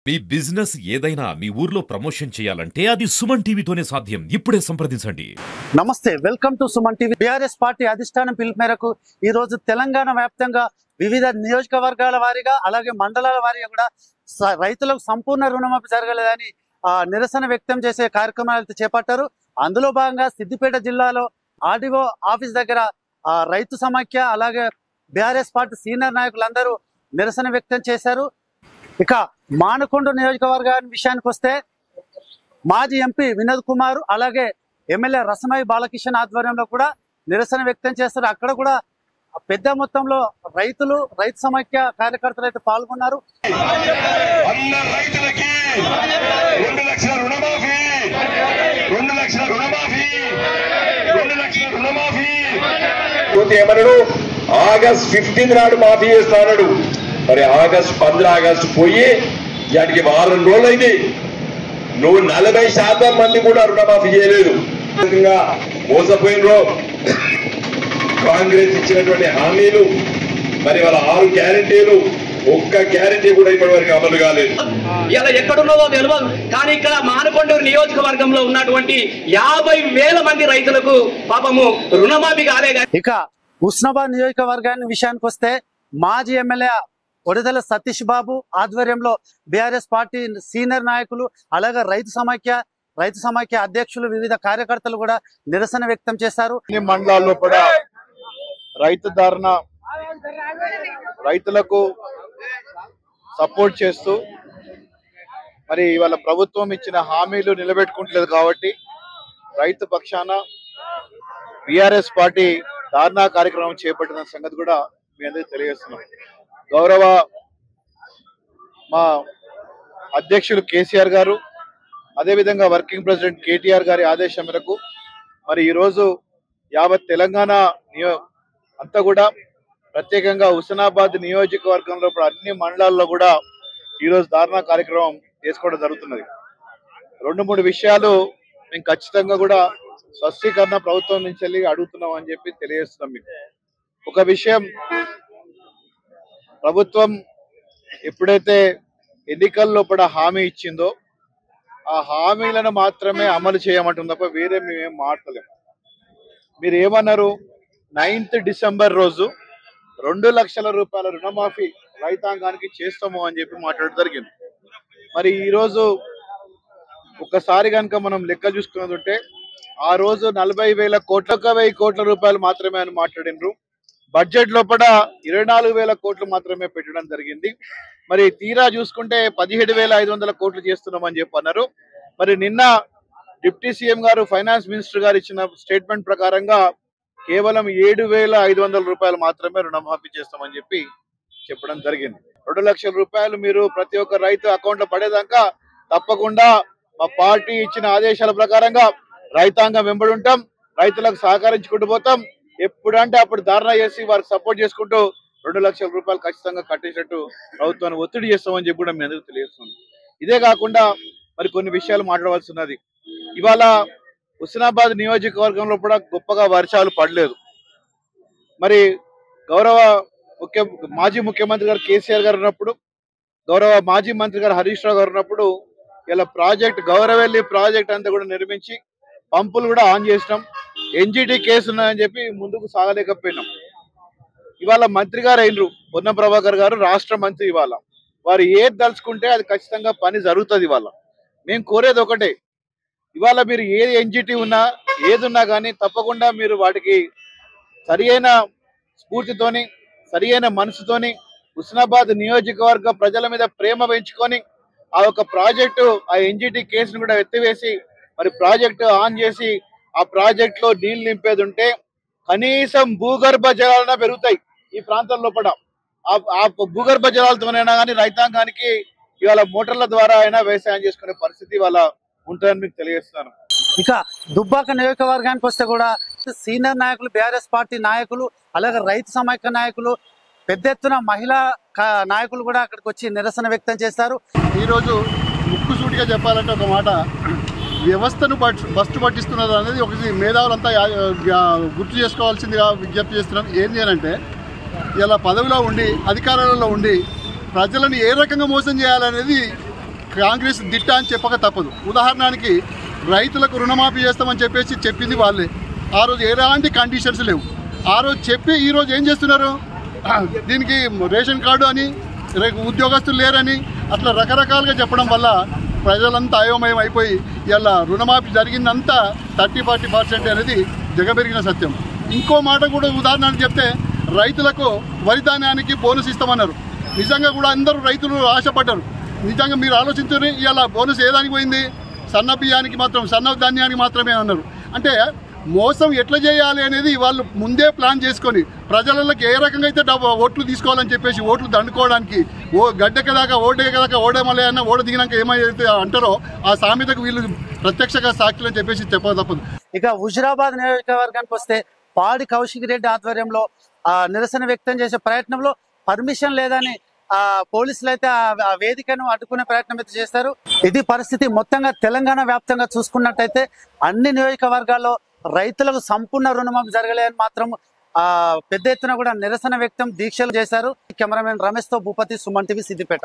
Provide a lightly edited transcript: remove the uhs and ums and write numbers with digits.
మీ business ఏదైనా మీ ఊర్లో promotion చేయాలంటే అది సుమన్ టీవీతోనే సాధ్యం. ఇప్పుడే సంప్రదించండి. నమస్తే, welcome to Suman TV. BRS party అధిష్టానం పిలుపు మేరకు ఈ రోజు తెలంగాణ వ్యాప్తంగా వివిధ నియోజకవర్గాల వారీగా అలాగే మండలాల వారీగా కూడా రైతులకు సంపూర్ణ రుణమాఫీ జరగలేదని నిరసన వ్యక్తం చేసే కార్యక్రమాలు చేపట్టారు. అందులో భాగంగా సిద్దిపేట జిల్లాలో ఆర్డీఓ ఆఫీస్ దగ్గర రైతు సమాఖ్య అలాగే బీఆర్ఎస్ పార్టీ సీనియర్ నాయకులందరూ నిరసన వ్యక్తం చేశారు. ఇక మానకొండ నియోజకవర్గాన్ని విషయానికి వస్తే మాజీ ఎంపీ వినోద్ కుమార్ అలాగే ఎమ్మెల్యే రసమై బాలకిషన్ ఆధ్వర్యంలో కూడా నిరసన వ్యక్తం చేస్తారు. అక్కడ కూడా పెద్ద మొత్తంలో రైతు సమైక్య కార్యకర్తలు అయితే పాల్గొన్నారు. ఆగస్ట్ 15 నాడు మాఫీ చేస్తాడు. మరి ఆగస్ట్ 15 పోయి వాటికి వారం రోజులైంది. నువ్వు 40% మంది కూడా రుణమాఫీ చేయలేదు. మోసపోయినరో కాంగ్రెస్ ఇచ్చినటువంటి హామీలు, మరి వాళ్ళ 6 గ్యారెంటీలు ఒక్క గ్యారెంటీ కూడా ఇప్పటి వరకు అమలు కాలేదు. ఇలా ఎక్కడున్నదో తెలియదు, కానీ ఇక్కడ మానకొండూరు నియోజకవర్గంలో ఉన్నటువంటి 50,000 మంది రైతులకు పాపము రుణమాఫీ కాలే. ఇక హుస్నాబాద్ నియోజకవర్గాన్ని విషయానికి వస్తే మాజీ ఎమ్మెల్యే ఒడిదల సతీష్ బాబు ఆధ్వర్యంలో బీఆర్ఎస్ పార్టీ సీనియర్ నాయకులు అలాగే రైతు సమైక్య అధ్యక్షులు వివిధ కార్యకర్తలు కూడా నిరసన వ్యక్తం చేశారు. అన్ని మండలాల్లో కూడా రైతు ధర్నా రైతులకు సపోర్ట్ చేస్తూ మరి ఇవాళ ప్రభుత్వం ఇచ్చిన హామీలు నిలబెట్టుకుంటలేదు కాబట్టి రైతు పక్షాన బీఆర్ఎస్ పార్టీ ధర్నా కార్యక్రమం చేపట్టిన సంగతి కూడా మీ అందరికీ తెలియజేస్తున్నాం. గౌరవ మా అధ్యక్షులు కేసీఆర్ గారు అదేవిధంగా వర్కింగ్ ప్రెసిడెంట్ కేటీఆర్ గారి ఆదేశం మేరకు మరి ఈరోజు యావత్ తెలంగాణ అంతా కూడా ప్రత్యేకంగా హుస్నాబాద్ నియోజకవర్గంలో అన్ని మండలాల్లో కూడా ఈరోజు ధారణ కార్యక్రమం చేసుకోవడం జరుగుతున్నది. 2-3 విషయాలు మేము ఖచ్చితంగా కూడా స్పష్టీకరణ ప్రభుత్వం నుంచి వెళ్ళి అడుగుతున్నాం అని చెప్పి తెలియజేస్తున్నాం. మీకు ఒక విషయం, ప్రభుత్వం ఎప్పుడైతే ఎన్నికల్లో కూడా హామీ ఇచ్చిందో ఆ హామీలను మాత్రమే అమలు చేయమంటుంది తప్ప వేరే మేమేం మాట్లాడలేము. మీరు ఏమన్నారు, 9th డిసెంబర్ రోజు 2 లక్షల రూపాయల రుణమాఫీ రైతాంగానికి చేస్తాము అని చెప్పి మాట్లాడడం జరిగింది. మరి ఈరోజు ఒక్కసారి కనుక మనం లెక్క చూసుకున్నదంటే ఆ రోజు 40,000 కోట్ల 1,000 కోట్ల రూపాయలు మాత్రమే అని మాట్లాడినరు. బడ్జెట్ లోపల 24,000 కోట్లు మాత్రమే పెట్టడం జరిగింది. మరి తీరా చూసుకుంటే 17,500 కోట్లు చేస్తున్నామని చెప్పి అన్నారు. మరి నిన్న డిప్యూటీ సీఎం గారు ఫైనాన్స్ మినిస్టర్ గారు ఇచ్చిన స్టేట్మెంట్ ప్రకారంగా కేవలం 7,500 రూపాయలు మాత్రమే రుణమాఫీ చేస్తామని చెప్పి చెప్పడం జరిగింది. 2 లక్షల రూపాయలు మీరు ప్రతి ఒక్క రైతు అకౌంట్ లో పడేదాకా తప్పకుండా మా పార్టీ ఇచ్చిన ఆదేశాల ప్రకారంగా రైతాంగం వెంబడి ఉంటాం, రైతులకు సహకరించుకుంటూ పోతాం. ఎప్పుడంటే అప్పుడు ధారణ చేసి వారికి సపోర్ట్ చేసుకుంటూ 2 లక్షల రూపాయలు ఖచ్చితంగా కట్టించినట్టు ప్రభుత్వాన్ని ఒత్తిడి చేస్తామని చెప్పి కూడా మీ అందరికీ తెలియజేస్తుంది. ఇదే కాకుండా మరి కొన్ని విషయాలు మాట్లాడవలసి ఉన్నది. ఇవాళ హుస్నాబాద్ నియోజకవర్గంలో కూడా గొప్పగా వర్షాలు పడలేదు. మరి గౌరవ మాజీ ముఖ్యమంత్రి గారు కేసీఆర్ గారు ఉన్నప్పుడు, గౌరవ మాజీ మంత్రి గారు హరీష్ రావు గారు ఉన్నప్పుడు ఇలా ప్రాజెక్ట్ గౌరవెల్లి ప్రాజెక్ట్ అంతా కూడా నిర్మించి పంపులు కూడా ఆన్ చేసినాం. ఎన్జిటి కేసు ఉన్నాయని చెప్పి ముందుకు సాగలేకపోయినాం. ఇవాళ మంత్రి గారు అయినరు పొన్నం ప్రభాకర్ గారు, రాష్ట్ర మంత్రి. ఇవాళ వారు ఏది దలుచుకుంటే అది ఖచ్చితంగా పని జరుగుతుంది. ఇవాళ మేము కోరేది ఒకటే, ఇవాళ మీరు ఏది ఎన్జిటి ఉన్నా ఏది ఉన్నా కానీ తప్పకుండా మీరు వాటికి సరి అయిన స్ఫూర్తితోని సరి అయిన మనసుతోని హుస్నాబాద్ నియోజకవర్గ ప్రజల మీద ప్రేమ పెంచుకొని ఆ యొక్క ప్రాజెక్టు ఆ ఎన్జిటి కేసును కూడా ఎత్తివేసి మరి ప్రాజెక్టు ఆన్ చేసి ఆ ప్రాజెక్ట్ లో నీళ్లు నింపేది ఉంటే కనీసం భూగర్భ జలాలన్నా పెరుగుతాయి ఈ ప్రాంతంలో కూడా. ఆ భూగర్భ జలాలతోనైనా కానీ రైతాంగానికి ఇవాళ మోటార్ల ద్వారా అయినా వ్యవసాయం చేసుకునే పరిస్థితి ఇవాళ ఉంటుందని మీకు తెలియజేస్తున్నాను. ఇక దుబ్బాక నియోజకవర్గానికి వస్తే కూడా సీనియర్ నాయకులు, బీఆర్ఎస్ పార్టీ నాయకులు అలాగే రైతు సమైక్య నాయకులు, పెద్ద ఎత్తున మహిళా నాయకులు కూడా అక్కడికి వచ్చి నిరసన వ్యక్తం చేశారు. ఈరోజు ముక్కుసూటిగా చెప్పాలంటే ఒక మాట, వ్యవస్థను బస్టు పట్టిస్తున్నది అనేది ఒకటి మేధావులంతా గుర్తు చేసుకోవాల్సిందిగా విజ్ఞప్తి చేస్తున్నాం. ఏంటి అంటే ఇలా పదవిలో ఉండి అధికారాలలో ఉండి ప్రజలను ఏ రకంగా మోసం చేయాలనేది కాంగ్రెస్ దిట్ట అని చెప్పక తప్పదు. ఉదాహరణకి రైతులకు రుణమాఫీ చేస్తామని చెప్పేసి చెప్పింది వాళ్ళే. ఆ రోజు ఎలాంటి కండిషన్స్ లేవు. ఆ రోజు చెప్పి ఈరోజు ఏం చేస్తున్నారు, దీనికి రేషన్ కార్డు అని, ఉద్యోగస్తులు లేరని అట్లా రకరకాలుగా చెప్పడం వల్ల ప్రజలంతా అయోమయం అయిపోయి ఇలా రుణమాఫీ జరిగిందంతా 30-40% అనేది జగబెరిగిన సత్యం. ఇంకో మాట కూడా ఉదాహరణకు చెప్తే రైతులకు వరి ధాన్యానికి బోనస్ ఇస్తామన్నారు. నిజంగా కూడా అందరూ రైతులు ఆశపడ్డారు. నిజంగా మీరు ఆలోచించండి, ఇలా బోనస్ ఏదానికి పోయింది? సన్న బియ్యానికి మాత్రం, సన్న ధాన్యానికి మాత్రమే అన్నారు. అంటే మోసం ఎట్లా చేయాలి అనేది వాళ్ళు ముందే ప్లాన్ చేసుకొని ప్రజలకి ఏ రకంగా అయితే ఓట్లు తీసుకోవాలని చెప్పేసి ఓట్లు దండుకోవడానికి గడ్డెక్కదాకా ఓడేమలే అన్న ఓడ దిగినాక ఏమైతే అంటారో ఆ సామెతకు వీళ్ళు ప్రత్యక్షంగా సాక్షులు అని చెప్పేసి చెప్పక తప్పదు. ఇక హుజురాబాద్ నియోజకవర్గానికి వస్తే పాడి కౌశిక్ రెడ్డి ఆధ్వర్యంలో నిరసన వ్యక్తం చేసే ప్రయత్నంలో పర్మిషన్ లేదని పోలీసులు అయితే ఆ వేదికను అడ్డుకునే ప్రయత్నం అయితే చేస్తారు. ఇది పరిస్థితి. మొత్తంగా తెలంగాణ వ్యాప్తంగా చూసుకున్నట్టయితే అన్ని నియోజకవర్గాల్లో రైతులకు సంపూర్ణ రుణమాఫీ జరగలేదని మాత్రం పెద్ద ఎత్తున కూడా నిరసన వ్యక్తం, దీక్షలు చేశారు. కెమెరామెన్ రమేష్ తో భూపతి, సుమన్ టీవీ, సిద్దిపేట.